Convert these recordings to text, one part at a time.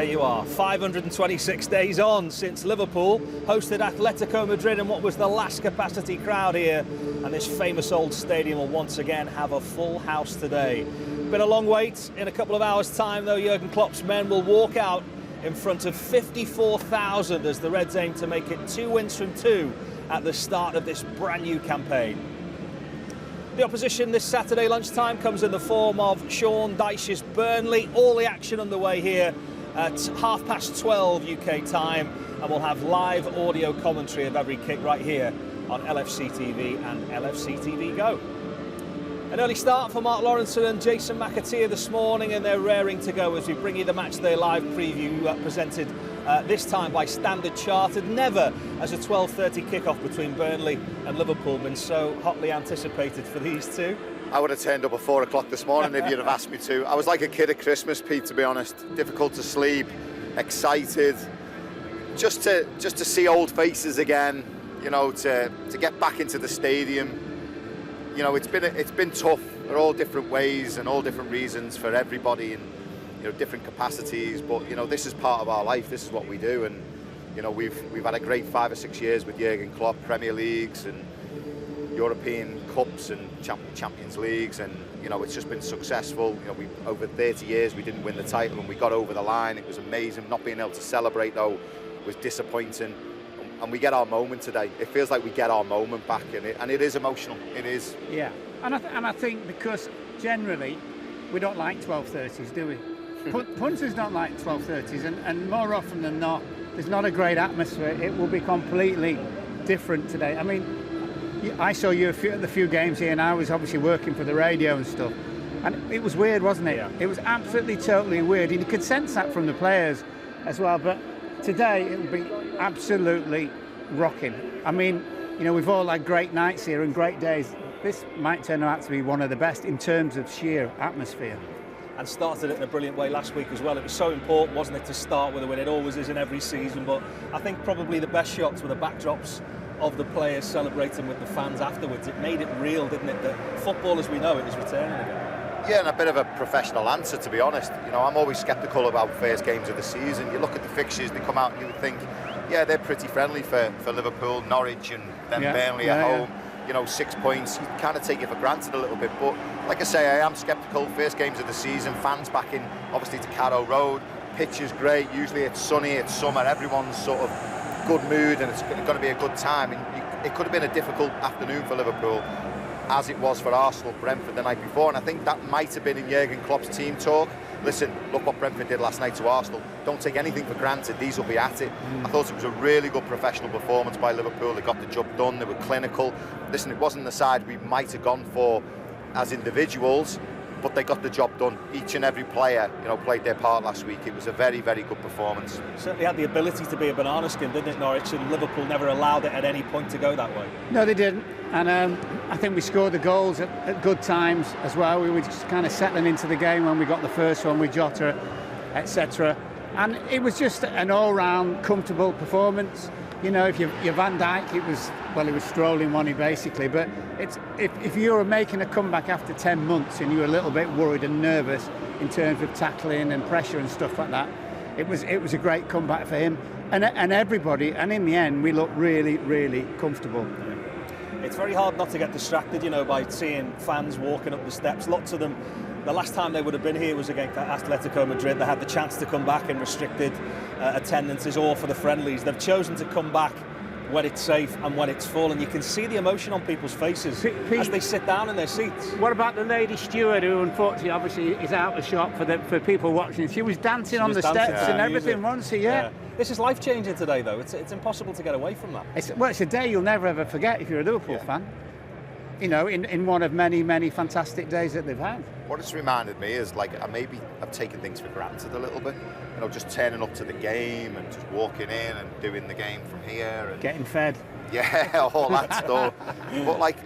There you are, 526 days on since Liverpool hosted Atletico Madrid in what was the last capacity crowd here, and this famous old stadium will once again have a full house today. Been a long wait. In a couple of hours' time, though, Jurgen Klopp's men will walk out in front of 54,000 as the Reds aim to make it 2 wins from 2 at the start of this brand new campaign. The opposition this Saturday lunchtime comes in the form of Sean Dyche's Burnley. All the action underway here at 12:30 UK time, and we'll have live audio commentary of every kick right here on LFC TV and LFC TV Go. An early start for Mark Lawrenson and Jason McAteer this morning, and they're raring to go as we bring you the Matchday live preview presented this time by Standard Chartered. Never has a 12:30 kickoff between Burnley and Liverpool been so hotly anticipated for these two. I would have turned up at 4 o'clock this morning if you'd have asked me to. I was like a kid at Christmas, Pete, to be honest. Difficult to sleep, excited, just to see old faces again. You know, to get back into the stadium. You know, it's been tough for all different ways and all different reasons for everybody in, you know, different capacities. But you know, this is part of our life. This is what we do, and you know, we've had a great 5 or 6 years with Jurgen Klopp, Premier Leagues and European Cups and Champions Leagues, and you know, it's just been successful. You know, we over 30 years we didn't win the title, and we got over the line. It was amazing. Not being able to celebrate though was disappointing. And we get our moment today. It feels like we get our moment back, and it is emotional. It is. Yeah, and I think because generally we don't like 12:30s, do we? Punters don't like 12:30s, and more often than not, there's not a great atmosphere. It will be completely different today. I mean, I saw you at the few games here, and I was obviously working for the radio and stuff, and it was weird, wasn't it? Yeah. It was absolutely, totally weird, and you could sense that from the players as well. But today it will be absolutely rocking. I mean, you know, we've all had great nights here and great days. This might turn out to be one of the best in terms of sheer atmosphere. And started it in a brilliant way last week as well. It was so important, wasn't it, to start with a win? It always is in every season, but I think probably the best shots were the backdrops of the players celebrating with the fans afterwards. It made it real, didn't it, that football as we know it is returning again. Yeah, and a bit of a professional answer, to be honest. You know, I'm always sceptical about first games of the season. You look at the fixtures, they come out and you would think, yeah, they're pretty friendly for Liverpool, Norwich and then Burnley at home. Yeah. You know, 6 points, you kind of take it for granted a little bit. But like I say, I am sceptical. First games of the season, fans back in, obviously, to Carrow Road. Pitch is great. Usually it's sunny, it's summer. Everyone's sort of good mood and it's going to be a good time. And it could have been a difficult afternoon for Liverpool, as it was for Arsenal, Brentford the night before, and I think that might have been in Jurgen Klopp's team talk. Listen, look what Brentford did last night to Arsenal. Don't take anything for granted. These will be at it. I thought it was a really good professional performance by Liverpool. They got the job done. They were clinical. Listen, it wasn't the side we might have gone for as individuals, but they got the job done. Each and every player, you know, played their part last week. It was a very, very good performance. Certainly had the ability to be a banana skin, didn't it, Norwich? And Liverpool never allowed it at any point to go that way. No, they didn't. And I think we scored the goals at good times as well. We were just kind of settling into the game when we got the first one with Jota, etc. And it was just an all-round comfortable performance. You know, if you're Van Dijk, it was strolling, wasn't he, basically. But if you were making a comeback after 10 months and you were a little bit worried and nervous in terms of tackling and pressure and stuff like that, it was a great comeback for him and everybody. And in the end, we looked really, really comfortable. It's very hard not to get distracted, you know, by seeing fans walking up the steps. Lots of them, the last time they would have been here was against Atletico Madrid. They had the chance to come back in restricted attendances or for the friendlies. They've chosen to come back when it's safe and when it's full, and you can see the emotion on people's faces as they sit down in their seats. What about the lady steward, who unfortunately obviously is out of shot for people watching? She was dancing on the steps and everything, wasn't she? Yeah. This is life-changing today, though. It's impossible to get away from that. It's a day you'll never ever forget if you're a Liverpool fan. You know, in one of many, many fantastic days that they've had. What it's reminded me is, like, I've taken things for granted a little bit. You know, just turning up to the game and just walking in and doing the game from here. And getting fed. Yeah, all that stuff. But, like,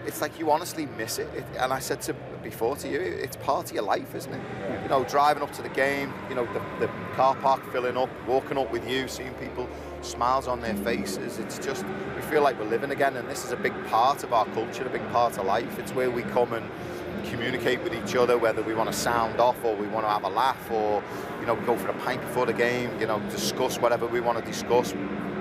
it's like you honestly miss it. And I said before to you, it's part of your life, isn't it? Yeah. You know, driving up to the game, you know, the car park filling up, walking up with you, seeing people, smiles on their faces. It's just, we feel like we're living again, and this is a big part of our culture, a big part of life. It's where we come and communicate with each other, whether we want to sound off or we want to have a laugh, or we go for a pint before the game, discuss whatever we want to discuss,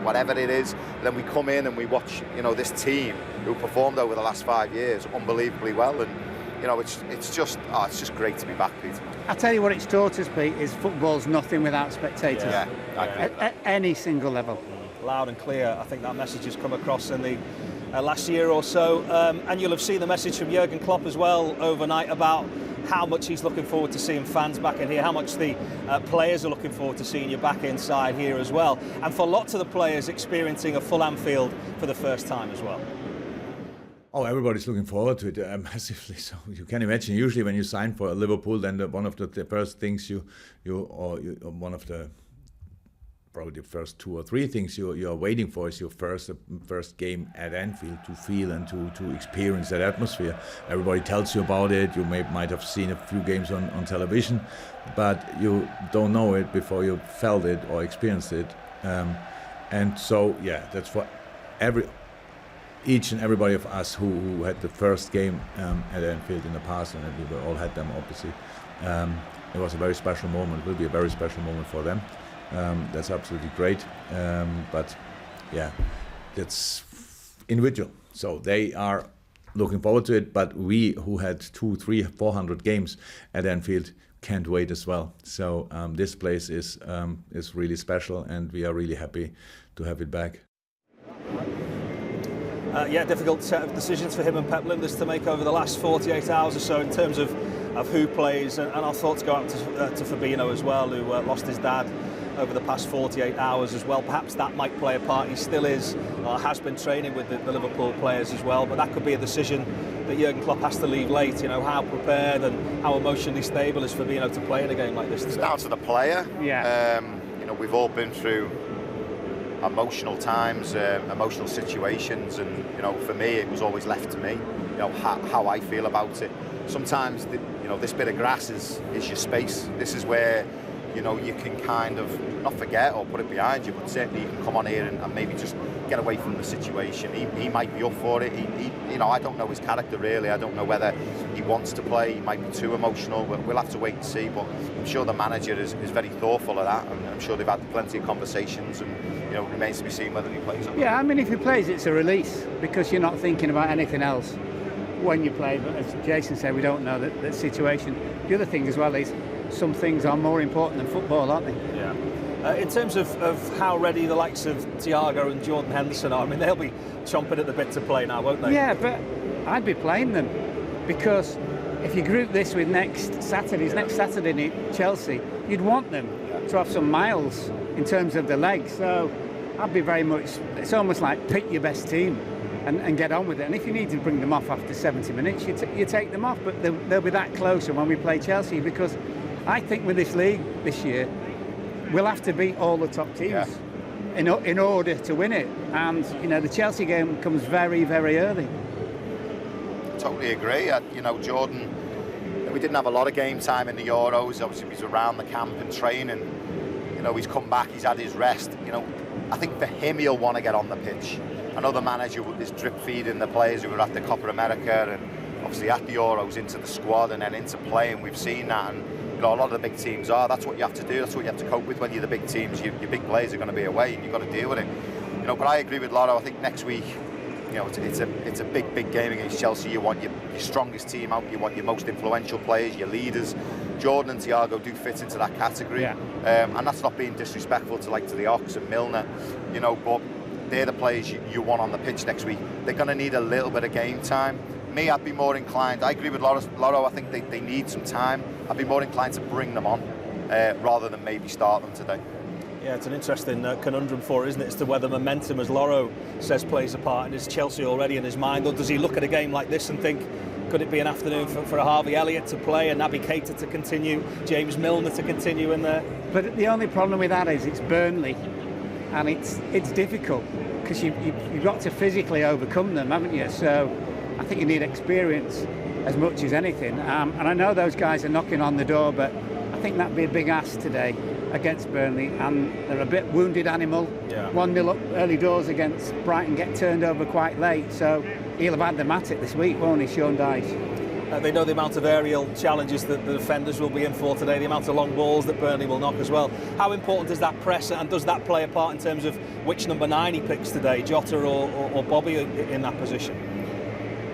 whatever it is. Then we come in and we watch this team who performed over the last 5 years unbelievably well, and it's just great to be back, Pete. I'll tell you what it's taught us, Pete, is football's nothing without spectators. At any single level. Loud and clear. I think that message has come across in the last year or so, and you'll have seen the message from Jurgen Klopp as well overnight about how much he's looking forward to seeing fans back in here, how much the players are looking forward to seeing you back inside here as well, and for lots of the players experiencing a full Anfield for the first time as well. Oh, everybody's looking forward to it massively. So you can imagine. Usually, when you sign for Liverpool, then one of the first things one of the probably the first 2 or 3 things you are waiting for is your first game at Anfield, to feel and to experience that atmosphere. Everybody tells you about it. You might have seen a few games on television, but you don't know it before you felt it or experienced it. And so, that's for each and everybody of us who had the first game at Anfield in the past, and we all had them obviously. It was a very special moment. It will be a very special moment for them. That's absolutely great. But that's individual. So they are looking forward to it. But we, who had 200, 300, 400 games at Anfield, can't wait as well. So this place is really special, and we are really happy to have it back. Difficult set of decisions for him and Pep Lijnders to make over the last 48 hours or so in terms of who plays, and our thoughts go out to Fabinho as well, who lost his dad over the past 48 hours as well. Perhaps that might play a part. He still is, has been training with the Liverpool players as well, but that could be a decision that Jurgen Klopp has to leave late. How prepared and how emotionally stable is Fabinho to play in a game like this today? It's down to the player. We've all been through emotional times, emotional situations, and for me it was always left to me, how I feel about it. Sometimes this bit of grass is your space. This is where you can kind of not forget or put it behind you, but certainly you can come on here and maybe just get away from the situation. He might be up for it. I don't know his character really. I don't know whether he wants to play. He might be too emotional. We'll have to wait and see. But I'm sure the manager is very thoughtful of that, and I'm sure they've had plenty of conversations. And it remains to be seen whether he plays or not. Yeah, I mean, if he plays, it's a release because you're not thinking about anything else when you play. But as Jason said, we don't know that situation. The other thing as well is some things are more important than football, aren't they? Yeah. In terms of how ready the likes of Thiago and Jordan Henderson are, I mean, they'll be chomping at the bit to play now, won't they? Yeah, but I'd be playing them because if you group this with next Saturday at Chelsea, you'd want them to have some miles in terms of the legs. So I'd be very much, it's almost like pick your best team and get on with it. And if you need to bring them off after 70 minutes, you take them off, but they'll be that closer when we play Chelsea, because I think with this league this year, we'll have to beat all the top teams in order to win it. And, the Chelsea game comes very, very early. Totally agree. Jordan, we didn't have a lot of game time in the Euros. Obviously, he was around the camp and training. He's come back, he's had his rest. I think for him, he'll want to get on the pitch. I know the manager is drip feeding the players who were at the Copa America and obviously at the Euros into the squad and then into play, and we've seen that. And a lot of the big teams are. That's what you have to do. That's what you have to cope with when you're the big teams. Your big players are going to be away, and you've got to deal with it. But I agree with Lotto. I think next week, it's a big game against Chelsea. You want your strongest team out. You want your most influential players, your leaders. Jordan and Thiago do fit into that category, and that's not being disrespectful to the Ox and Milner, but they're the players you want on the pitch next week. They're going to need a little bit of game time. Me, I'd be more inclined. I agree with Lotto. I think they need some time. I'd be more inclined to bring them on rather than maybe start them today. Yeah, it's an interesting conundrum for it, isn't it, as to whether momentum, as Loro says, plays a part, and is Chelsea already in his mind, or does he look at a game like this and think, could it be an afternoon for a Harvey Elliott to play, a Naby Keita to continue, James Milner to continue in there? But the only problem with that is it's Burnley, and it's difficult because you've got to physically overcome them, haven't you? So I think you need experience as much as anything. And I know those guys are knocking on the door, but I think that'd be a big ask today against Burnley, and they're a bit wounded animal. 1-0 up early doors against Brighton, get turned over quite late, so he'll have had them at it this week, won't he, Sean Dyche? They know the amount of aerial challenges that the defenders will be in for today, the amount of long balls that Burnley will knock as well. How important is that press, and does that play a part in terms of which number 9 he picks today, Jota or Bobby in that position?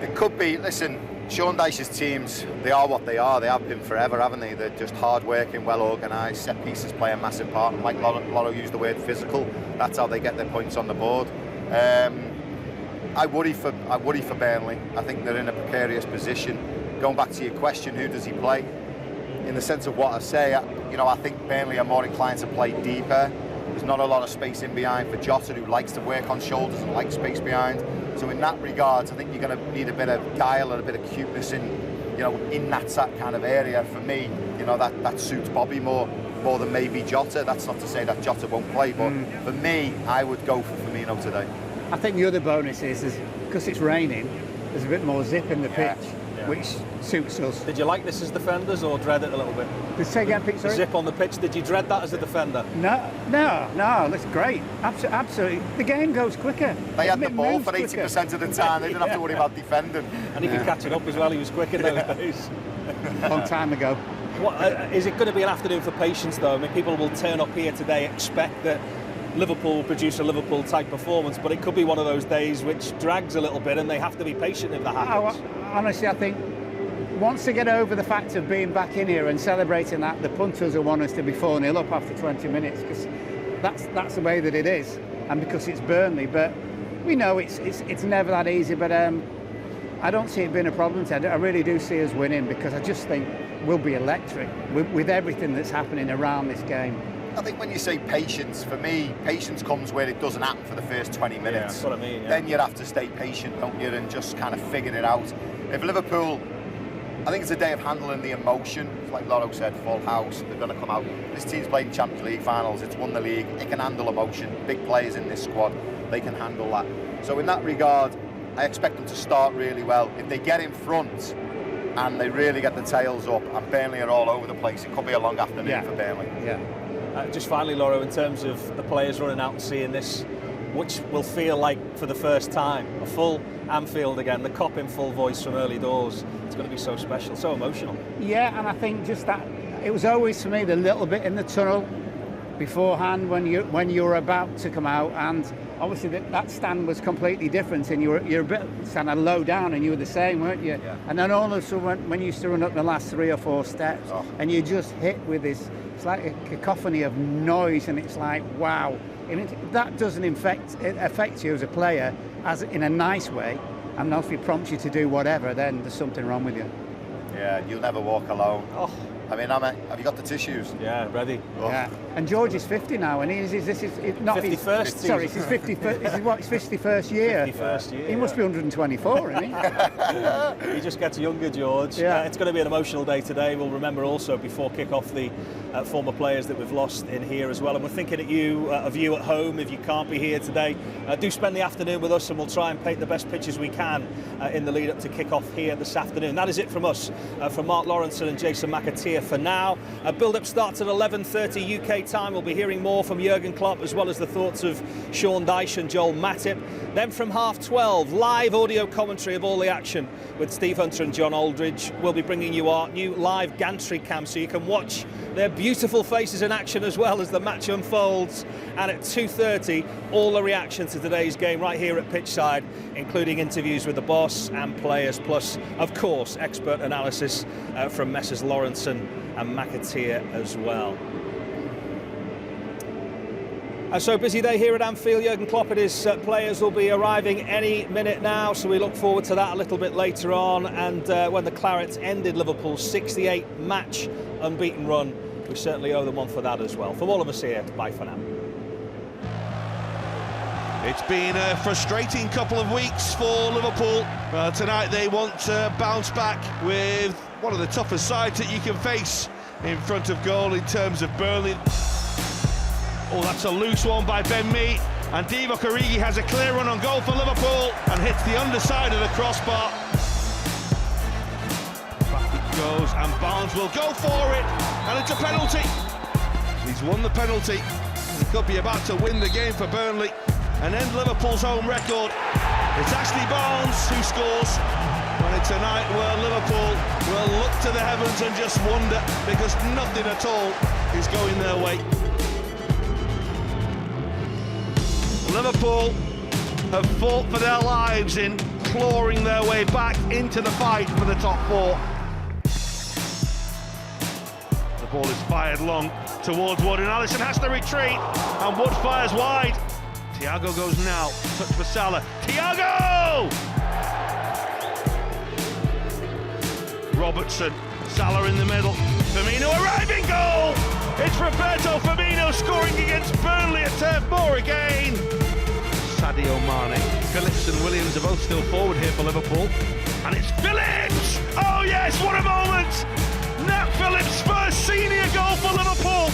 It could be. Listen, Sean Dyche's teams, they are what they are. They have been forever, haven't they? They're just hard-working, well-organised. Set pieces play a massive part. And like Lotto used the word physical, that's how they get their points on the board. I worry for Burnley. I think they're in a precarious position. Going back to your question, who does he play? In the sense of what I say, I think Burnley are more inclined to play deeper. There's not a lot of space in behind for Jota, who likes to work on shoulders and likes space behind. So in that regard, I think you're going to need a bit of guile and a bit of cuteness in that kind of area. For me, that suits Bobby more than maybe Jota. That's not to say that Jota won't play, but for me, I would go for Firmino today. I think the other bonus is because it's raining, there's a bit more zip in the pitch, which suits us. Did you like this as defenders or dread it a little bit? The zip on the pitch, did you dread that as a defender? No, that's great. Absolutely. The game goes quicker. They had the ball for 80% of the time. They didn't have to worry about defending. And he could catch it up as well. He was quick in those days. Long time ago. Is it going to be an afternoon for patience, though? I mean, people will turn up here today, expect that Liverpool produce a Liverpool-type performance, but it could be one of those days which drags a little bit, and they have to be patient if that happens. Honestly, I think once they get over the fact of being back in here and celebrating that, the punters will want us to be 4-0 up after 20 minutes, because that's the way that it is, and because it's Burnley. But we know it's never that easy. But I don't see it being a problem, Ted. I really do see us winning, because I just think we'll be electric with everything that's happening around this game. I think when you say patience, for me, patience comes where it doesn't happen for the first 20 minutes. Yeah, that's what I mean. Yeah. Then you have to stay patient, don't you, and just kind of figure it out. If Liverpool, I think it's a day of handling the emotion. It's like Lotto said, full house, they're going to come out. This team's played in Champions League finals, it's won the league, it can handle emotion. Big players in this squad, they can handle that. So in that regard, I expect them to start really well. If they get in front and they really get the tails up and Burnley are all over the place, it could be a long afternoon for Burnley. Yeah. Just finally, Laura, in terms of the players running out and seeing this, which will feel like for the first time a full Anfield again, the Kop in full voice from early doors, it's going to be so special, so emotional. Yeah, and I think just that, it was always for me the little bit in the tunnel beforehand when you were about to come out, and obviously that stand was completely different, and you're a bit kind of low down, and you were the same, weren't you? Yeah. And then all of a sudden when you used to run up the last 3 or 4 steps, and you just hit with this, it's like a cacophony of noise, and it's like, wow. If that doesn't affect you as a player, as in a nice way, and if it prompts you to do whatever, then there's something wrong with you. Yeah, you'll never walk alone. Oh. I mean, have you got the tissues? Yeah, ready. Oh. Yeah. And George is 50 now, and this is not 51st his. Sorry, it's his 51st. This is what his 51st year. 51st year. He must be 124, isn't he? He just gets younger, George. Yeah. It's going to be an emotional day today. We'll remember also before kick-off the former players that we've lost in here as well. And we're thinking of you at home, if you can't be here today, do spend the afternoon with us, and we'll try and paint the best pictures we can in the lead up to kick-off here this afternoon. That is it from us, from Mark Lawrenson and Jason McAteer for now. Build-up starts at 11:30 UK time. We'll be hearing more from Jurgen Klopp, as well as the thoughts of Sean Dyche and Joel Matip. Then from 12:30, live audio commentary of all the action with Steve Hunter and John Aldridge. We'll be bringing you our new live gantry cam, so you can watch their beautiful faces in action as well as the match unfolds. And at 2:30, all the reaction to today's game right here at pitchside, including interviews with the boss and players, plus, of course, expert analysis from Messrs Lawrenson and McAteer as well. So busy day here at Anfield. Jurgen Klopp and his players will be arriving any minute now, so we look forward to that a little bit later on. And when the Clarets ended Liverpool's 68 match unbeaten run, we certainly owe them one for that as well. From all of us here, bye for now. It's been a frustrating couple of weeks for Liverpool. Tonight they want to bounce back with one of the toughest sides that you can face in front of goal in terms of Burnley. Oh, that's a loose one by Ben Mee, and Divock Origi has a clear run on goal for Liverpool and hits the underside of the crossbar. Back it goes, and Barnes will go for it, and it's a penalty. He's won the penalty. He could be about to win the game for Burnley and end Liverpool's home record. It's Ashley Barnes who scores. When it's a night where Liverpool will look to the heavens and just wonder, because nothing at all is going their way. Liverpool have fought for their lives in clawing their way back into the fight for the top four. The ball is fired long towards Wood, and Alisson has to retreat, and Wood fires wide. Thiago goes now, touch for Salah. Thiago! Robertson, Salah in the middle. Firmino arriving, goal! It's Roberto Firmino scoring against Burnley at Turf Moor again. Sadio Mane, Phillips and Williams are both still forward here for Liverpool. And it's Phillips! Oh yes, what a moment! Nat Phillips' first senior goal for Liverpool.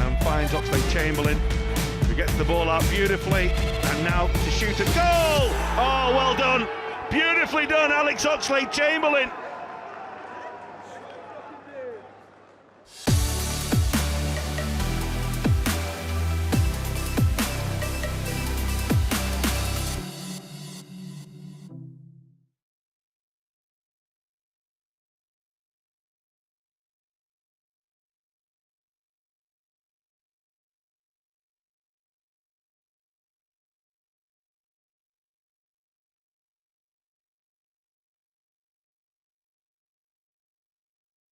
And finds Oxlade-Chamberlain, who gets the ball out beautifully. And now to shoot a goal! Oh, well done! Beautifully done, Alex Oxlade-Chamberlain.